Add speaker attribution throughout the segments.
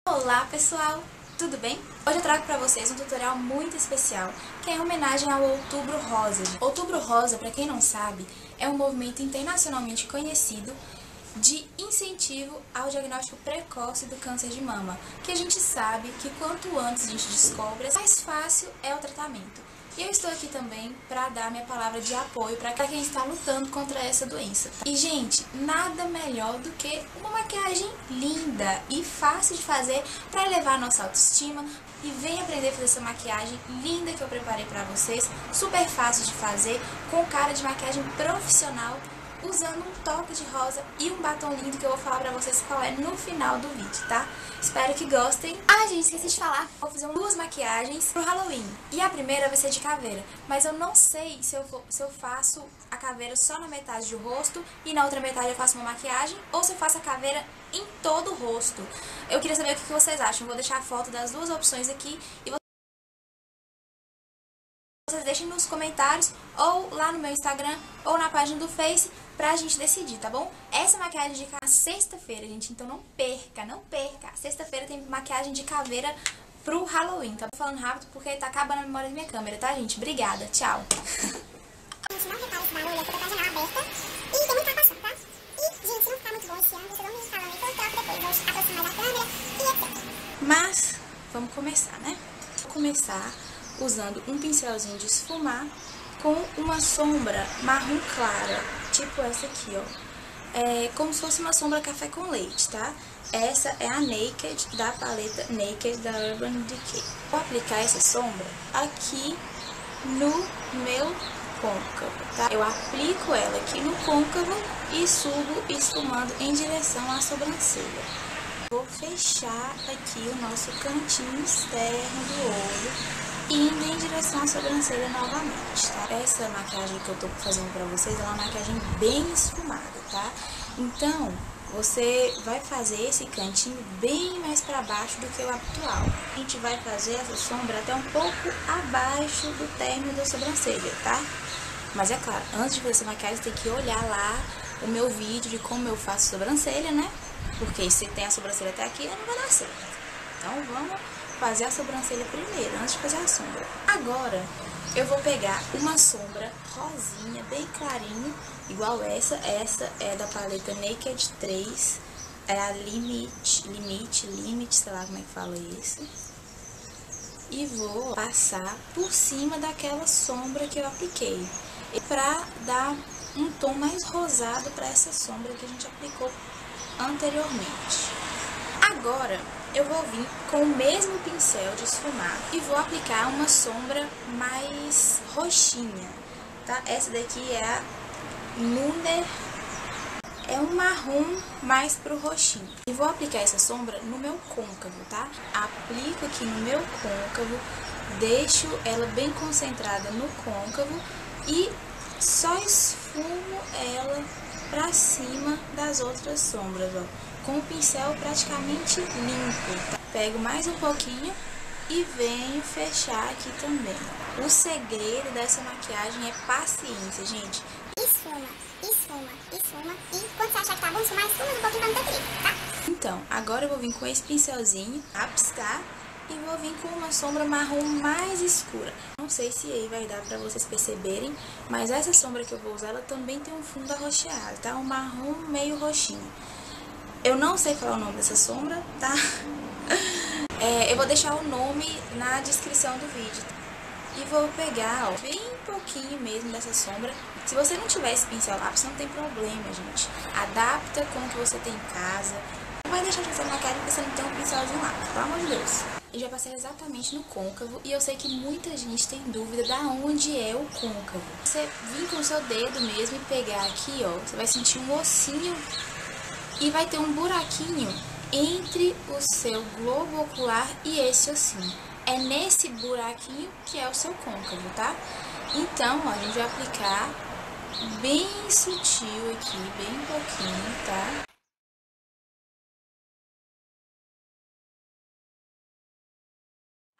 Speaker 1: Olá pessoal, tudo bem? Hoje eu trago para vocês um tutorial muito especial, que é em homenagem ao Outubro Rosa. Outubro Rosa, para quem não sabe, é um movimento internacionalmente conhecido de incentivo ao diagnóstico precoce do câncer de mama, que a gente sabe que quanto antes a gente descobre, mais fácil é o tratamento. E eu estou aqui também para dar minha palavra de apoio para quem está lutando contra essa doença. E, gente, nada melhor do que uma maquiagem linda e fácil de fazer para elevar a nossa autoestima. E vem aprender a fazer essa maquiagem linda que eu preparei para vocês, super fácil de fazer, com cara de maquiagem profissional, usando um toque de rosa e um batom lindo que eu vou falar pra vocês qual é no final do vídeo, tá? Espero que gostem. Gente, esqueci de falar, vou fazer duas maquiagens pro Halloween. E a primeira vai ser de caveira, mas eu não sei se eu faço a caveira só na metade do rosto e na outra metade eu faço uma maquiagem, ou se eu faço a caveira em todo o rosto. Eu queria saber o que vocês acham. Eu vou deixar a foto das duas opções aqui e vocês deixem nos comentários ou lá no meu Instagram ou na página do Face pra gente decidir, tá bom? Essa maquiagem de na sexta-feira, gente, então não perca, não perca. Sexta-feira tem maquiagem de caveira pro Halloween. Tá falando rápido porque tá acabando a memória da minha câmera, tá, gente? Obrigada, tchau.
Speaker 2: A gente não repara esse barulho aqui, tá com a janela aberta e tem muita passando, tá? E, gente, se não ficar muito bom esse ângulo, vocês vão me falando então eu toco depois, vou aproximar da câmera e etc.
Speaker 1: Mas, vamos começar, né? Vou começar usando um pincelzinho de esfumar com uma sombra marrom clara, tipo essa aqui, ó. É como se fosse uma sombra café com leite, tá? Essa é a Naked, da paleta Naked da Urban Decay. Vou aplicar essa sombra aqui no meu côncavo, tá? Eu aplico ela aqui no côncavo e subo esfumando em direção à sobrancelha. Vou fechar aqui o nosso cantinho externo do olho, indo em direção à sobrancelha novamente, tá? Essa maquiagem que eu tô fazendo pra vocês é uma maquiagem bem esfumada, tá? Então, você vai fazer esse cantinho bem mais pra baixo do que o habitual. A gente vai fazer essa sombra até um pouco abaixo do término da sobrancelha, tá? Mas é claro, antes de fazer essa maquiagem, você tem que olhar lá o meu vídeo de como eu faço sobrancelha, né? Porque se tem a sobrancelha até aqui, não vai dar certo. Então, vamos fazer a sobrancelha primeiro, antes de fazer a sombra. Agora, eu vou pegar uma sombra rosinha, bem clarinho, igual essa. Essa é da paleta Naked 3, é a Limit, sei lá como é que fala isso. E vou passar por cima daquela sombra que eu apliquei, pra dar um tom mais rosado para essa sombra que a gente aplicou anteriormente. Agora, eu vou vir com o mesmo pincel de esfumar e vou aplicar uma sombra mais roxinha, tá? Essa daqui é a Nude, é um marrom mais pro roxinho. E vou aplicar essa sombra no meu côncavo, tá? Aplico aqui no meu côncavo, deixo ela bem concentrada no côncavo e só esfumo ela pra cima das outras sombras, ó, com o pincel praticamente limpo, tá? Pego mais um pouquinho e venho fechar aqui também. O segredo dessa maquiagem é paciência, gente.
Speaker 2: Esfuma, esfuma, esfuma. E quando você achar que tá bom, esfuma um pouquinho pra não ter perigo, tá?
Speaker 1: Então, agora eu vou vir com esse pincelzinho, tá? E vou vir com uma sombra marrom mais escura. Não sei se aí vai dar pra vocês perceberem, mas essa sombra que eu vou usar, ela também tem um fundo arroxeado, tá? Um marrom meio roxinho. Eu não sei falar o nome dessa sombra, tá? Eu vou deixar o nome na descrição do vídeo. E vou pegar, ó, bem pouquinho mesmo dessa sombra. Se você não tiver esse pincel lápis, não tem problema, gente. Adapta com o que você tem em casa. Não vai deixar de fazer maquiagem porque você não tem um pincelzinho lápis, pelo amor de Deus. Eu já passei exatamente no côncavo e eu sei que muita gente tem dúvida da onde é o côncavo. Você vir com o seu dedo mesmo e pegar aqui, ó, você vai sentir um ossinho e vai ter um buraquinho entre o seu globo ocular e esse ossinho. É nesse buraquinho que é o seu côncavo, tá? Então, ó, a gente vai aplicar bem sutil aqui, bem pouquinho, tá?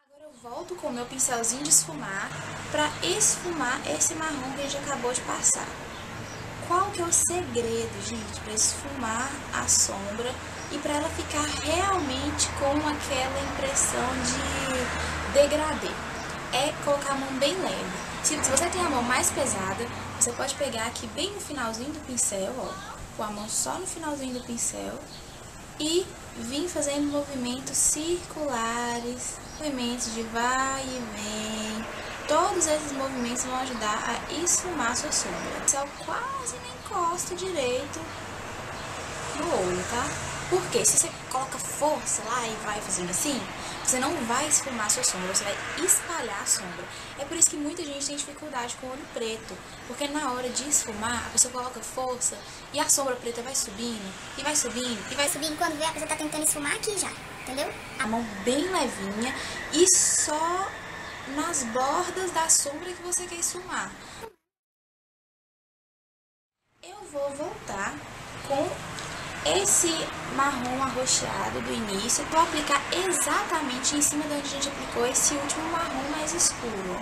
Speaker 1: Agora eu volto com o meu pincelzinho de esfumar pra esfumar esse marrom que a gente acabou de passar. Qual que é o segredo, gente, pra esfumar a sombra e para ela ficar realmente com aquela impressão de degradê. É colocar a mão bem leve. Se você tem a mão mais pesada, você pode pegar aqui bem no finalzinho do pincel, ó, com a mão só no finalzinho do pincel e vir fazendo movimentos circulares, movimentos de vai e vem. Todos esses movimentos vão ajudar a esfumar a sua sombra. O pincel quase nem encosta direito no olho, tá? Porque se você coloca força lá e vai fazendo assim, você não vai esfumar a sua sombra, você vai espalhar a sombra. É por isso que muita gente tem dificuldade com o olho preto, porque na hora de esfumar, a pessoa coloca força e a sombra preta vai subindo, e vai subindo, e vai subindo.
Speaker 2: Quando vê, a pessoa tá tentando esfumar aqui já, entendeu?
Speaker 1: A mão bem levinha e só nas bordas da sombra que você quer esfumar. Eu vou voltar com esse marrom arroxeado do início, vou aplicar exatamente em cima de onde a gente aplicou esse último marrom mais escuro.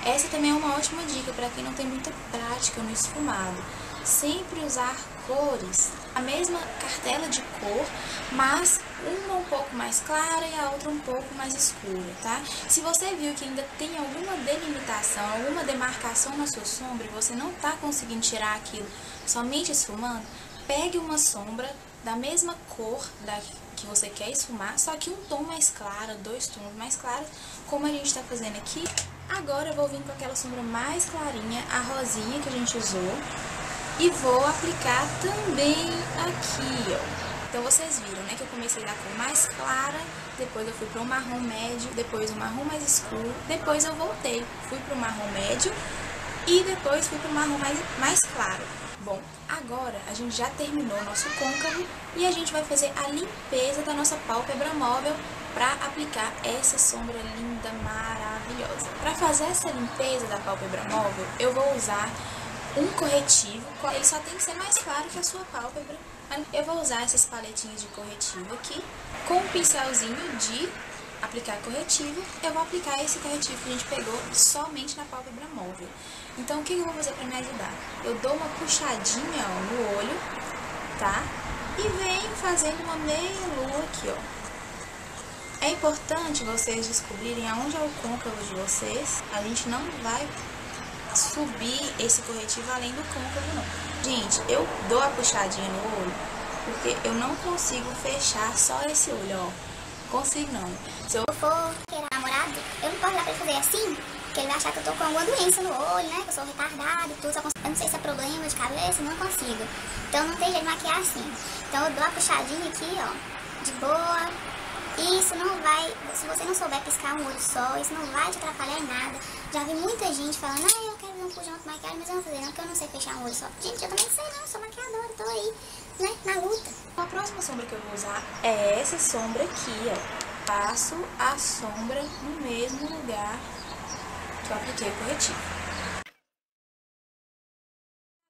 Speaker 1: Essa também é uma ótima dica para quem não tem muita prática no esfumado. Sempre usar cores, a mesma cartela de cor, mas uma um pouco mais clara e a outra um pouco mais escura, tá? Se você viu que ainda tem alguma delimitação, alguma demarcação na sua sombra e você não tá conseguindo tirar aquilo somente esfumando, pegue uma sombra da mesma cor da que você quer esfumar, só que um tom mais claro, 2 tons mais claros, como a gente tá fazendo aqui. Agora eu vou vir com aquela sombra mais clarinha, a rosinha que a gente usou, e vou aplicar também aqui, ó. Então vocês viram, né, que eu comecei da cor mais clara, depois eu fui para um marrom médio, depois um marrom mais escuro, depois eu voltei, fui para o marrom médio e depois fui para o marrom mais claro. Bom, agora a gente já terminou o nosso côncavo e a gente vai fazer a limpeza da nossa pálpebra móvel para aplicar essa sombra linda, maravilhosa. Para fazer essa limpeza da pálpebra móvel, eu vou usar um corretivo, ele só tem que ser mais claro que a sua pálpebra. Eu vou usar essas paletinhas de corretivo aqui, com um pincelzinho de aplicar corretivo, eu vou aplicar esse corretivo que a gente pegou somente na pálpebra móvel. Então, o que eu vou fazer para me ajudar? Eu dou uma puxadinha, ó, no olho, tá? E venho fazendo uma meia lua aqui, ó. É importante vocês descobrirem aonde é o côncavo de vocês. A gente não vai subir esse corretivo além do côncavo, não. Gente, eu dou a puxadinha no olho porque eu não consigo fechar só esse olho, ó. Consigo não.
Speaker 2: Se eu for querer namorado, eu não posso dar pra ele fazer assim, porque ele vai achar que eu tô com alguma doença no olho, né? Que eu sou retardado e tudo. Eu não sei se é problema de cabeça, não consigo. Então não tem jeito de maquiar assim. Então eu dou a puxadinha aqui, ó, de boa. Isso não vai, se você não souber piscar um olho só, isso não vai te atrapalhar em nada. Já vi muita gente falando, eu quero ver um pujão com maquiagem, mas eu não vou fazer não, porque eu não sei fechar um olho só. Gente, eu também sei não, sou maquiadora, tô aí, né, na luta.
Speaker 1: A próxima sombra que eu vou usar é essa sombra aqui, ó. Passo a sombra no mesmo lugar que eu apliquei o corretivo.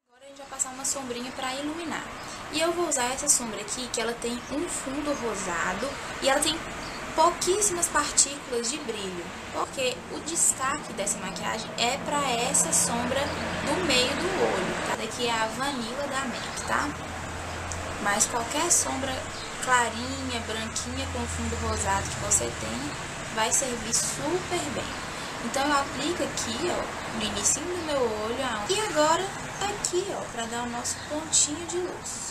Speaker 1: Agora a gente vai passar uma sombrinha para iluminar. E eu vou usar essa sombra aqui, que ela tem um fundo rosado e ela tem pouquíssimas partículas de brilho, porque o destaque dessa maquiagem é para essa sombra do meio do olho, tá? Daqui é a Vanilla da MAC, tá? Mas qualquer sombra clarinha, branquinha com fundo rosado que você tem, vai servir super bem. Então eu aplico aqui, ó, no início do meu olho, e agora aqui, ó, para dar o nosso pontinho de luz.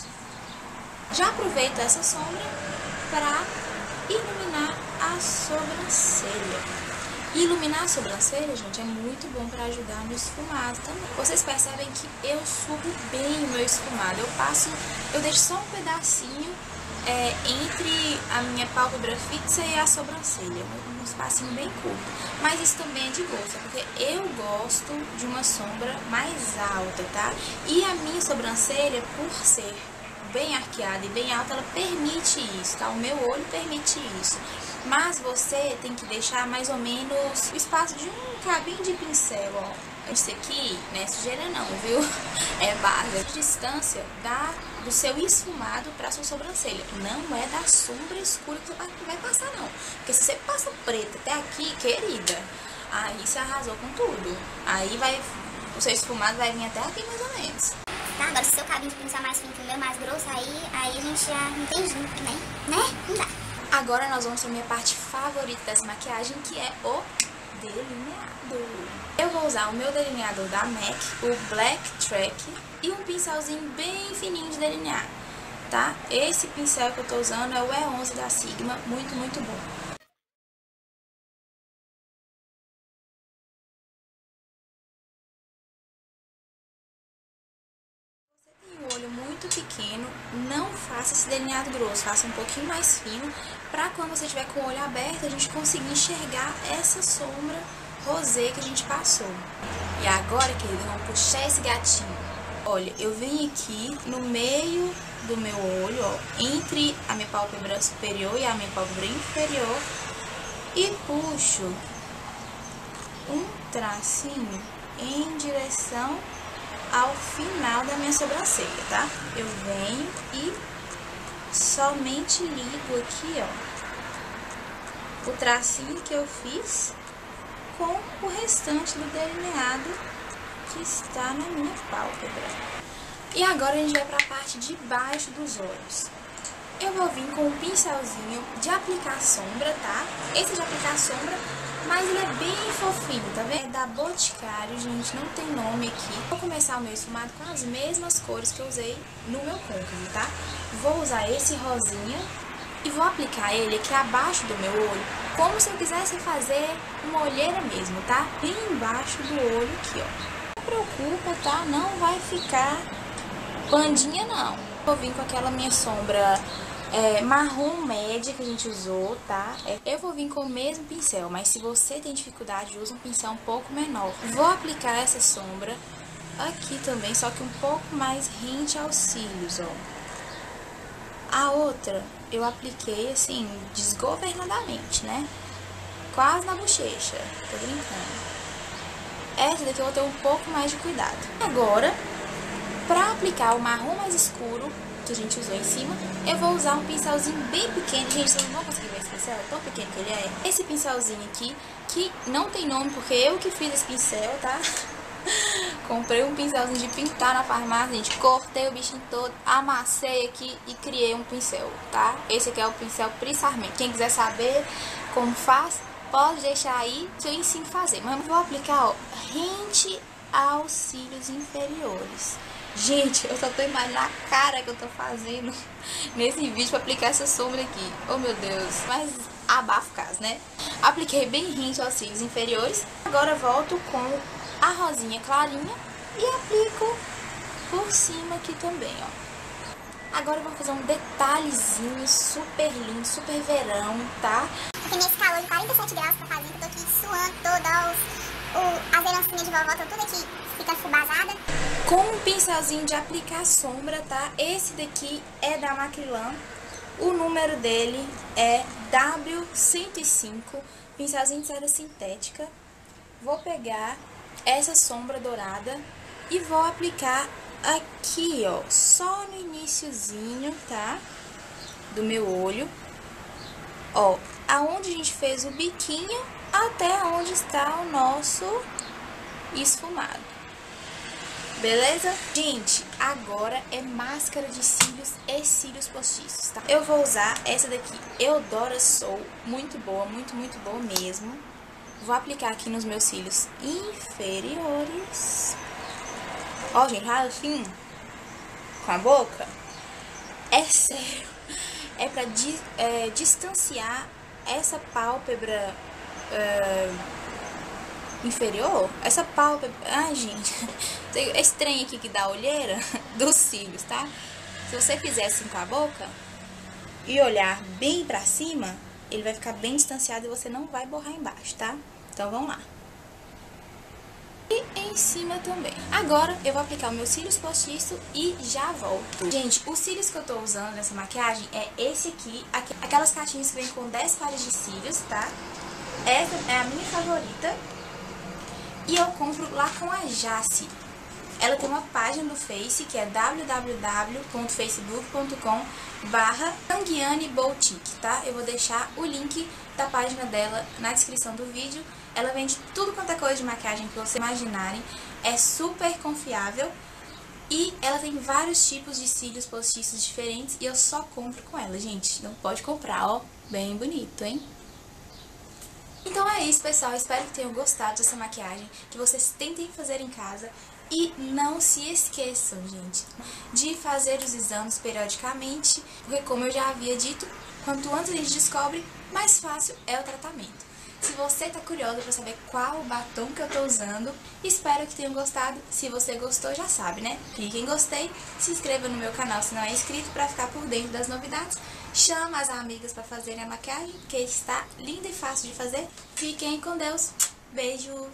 Speaker 1: Já aproveito essa sombra para iluminar a sobrancelha. E iluminar a sobrancelha, gente, é muito bom para ajudar no esfumado também. Vocês percebem que eu subo bem o meu esfumado. Eu deixo só um pedacinho entre a minha pálpebra fixa e a sobrancelha, um espacinho bem curto. Mas isso também é de gosto, porque eu gosto de uma sombra mais alta, tá? E a minha sobrancelha, por ser bem arqueada e bem alta, ela permite isso, tá? O meu olho permite isso. Mas você tem que deixar mais ou menos o espaço de um cabinho de pincel, ó. Isso aqui não é sujeira não, viu? É base. A distância do seu esfumado para sua sobrancelha. Não é da sombra escura que você vai passar, não. Porque se você passa preta até aqui, querida, aí você arrasou com tudo. Aí o seu esfumado vai vir até aqui mais ou menos.
Speaker 2: Tá Agora, se o seu cabinho de pincel mais fino que o meu mais grosso, aí a gente já não tem junto, né? Não dá.
Speaker 1: Agora nós vamos para a minha parte favorita dessa maquiagem, que é o delineado. Eu vou usar o meu delineador da MAC, o Black Track, e um pincelzinho bem fininho de delinear, tá? Esse pincel que eu tô usando é o E11 da Sigma, muito, muito bom. Olho muito pequeno, não faça esse delineado grosso, faça um pouquinho mais fino, pra quando você tiver com o olho aberto, a gente conseguir enxergar essa sombra rosé que a gente passou. E agora, querido, vamos puxar esse gatinho. Olha, eu venho aqui no meio do meu olho, ó, entre a minha pálpebra superior e a minha pálpebra inferior, e puxo um tracinho em direção ao final da minha sobrancelha, tá? Eu venho e somente ligo aqui, ó, o tracinho que eu fiz com o restante do delineado que está na minha pálpebra. E agora a gente vai para a parte de baixo dos olhos. Eu vou vir com um pincelzinho de aplicar sombra, tá? Esse de aplicar sombra, mas ele é bem fofinho, tá vendo? É da Boticário, gente, não tem nome aqui. Vou começar o meu esfumado com as mesmas cores que eu usei no meu côncavo, tá? Vou usar esse rosinha e vou aplicar ele aqui abaixo do meu olho, como se eu quisesse fazer uma olheira mesmo, tá? Bem embaixo do olho aqui, ó. Não preocupa, tá? Não vai ficar bandinha, não. Vou vir com aquela minha sombra marrom média que a gente usou, tá? Eu vou vir com o mesmo pincel, mas se você tem dificuldade, usa um pincel um pouco menor. Vou aplicar essa sombra aqui também, só que um pouco mais rente aos cílios, ó. A outra eu apliquei assim, desgovernadamente, né? Quase na bochecha, tô brincando. Essa daqui eu vou ter um pouco mais de cuidado. Agora, pra aplicar o marrom mais escuro que a gente usou em cima, eu vou usar um pincelzinho bem pequeno. Gente, vocês não vão conseguir ver esse pincel, é tão pequeno que ele é. Esse pincelzinho aqui, que não tem nome porque eu que fiz esse pincel, tá? Comprei um pincelzinho de pintar na farmácia, gente, cortei o bichinho todo, amassei aqui e criei um pincel, tá? Esse aqui é o pincel Pri Sarmento. Quem quiser saber como faz, pode deixar aí que eu ensino a fazer. Mas eu vou aplicar, ó, rente aos cílios inferiores. Gente, eu só tô imaginando a cara que eu tô fazendo nesse vídeo pra aplicar essa sombra aqui. Oh, meu Deus. Mas abafa o caso, né? Apliquei bem rente aos cílios inferiores. Agora volto com a rosinha clarinha e aplico por cima aqui também, ó. Agora eu vou fazer um detalhezinho super lindo, super verão, tá?
Speaker 2: Porque nesse calor de 47 graus que tá fazendo, eu tô aqui suando toda, as herancinhas de vovó estão tudo aqui ficando fubazada.
Speaker 1: Com um pincelzinho de aplicar sombra, tá? Esse daqui é da Macrylan. O número dele é W105, pincelzinho de cera sintética. Vou pegar essa sombra dourada e vou aplicar aqui, ó, só no iniciozinho, tá? Do meu olho. Ó, aonde a gente fez o biquinho até onde está o nosso esfumado. Beleza? Gente, agora é máscara de cílios e cílios postiços, tá? Eu vou usar essa daqui, Eudora Soul, muito boa mesmo. Vou aplicar aqui nos meus cílios inferiores. Ó, gente, assim, com a boca. É sério, é pra distanciar essa pálpebra inferior, essa pálpebra, ai gente, esse trem aqui que dá olheira dos cílios, tá? Se você fizer assim com a boca e olhar bem pra cima, ele vai ficar bem distanciado e você não vai borrar embaixo, tá? Então vamos lá. E em cima também. Agora eu vou aplicar o meu cílios postiço e já volto. Gente, os cílios que eu tô usando nessa maquiagem é esse aqui, aquelas caixinhas que vem com 10 pares de cílios, tá? Essa é a minha favorita. E eu compro lá com a Jace. Ela tem uma página do Face, que é www.facebook.com/Tangiane-Boutique, tá? Eu vou deixar o link da página dela na descrição do vídeo. Ela vende tudo quanto é coisa de maquiagem que vocês imaginarem. É super confiável. E ela tem vários tipos de cílios postiços diferentes e eu só compro com ela, gente. Não pode comprar, ó, bem bonito, hein? Então é isso, pessoal. Espero que tenham gostado dessa maquiagem, que vocês tentem fazer em casa. E não se esqueçam, gente, de fazer os exames periodicamente, porque como eu já havia dito, quanto antes a gente descobre, mais fácil é o tratamento. Se você tá curiosa para saber qual batom que eu tô usando, espero que tenham gostado. Se você gostou, já sabe, né? Clique em gostei, se inscreva no meu canal se não é inscrito para ficar por dentro das novidades. Chama as amigas para fazerem a maquiagem, que está linda e fácil de fazer. Fiquem com Deus. Beijo!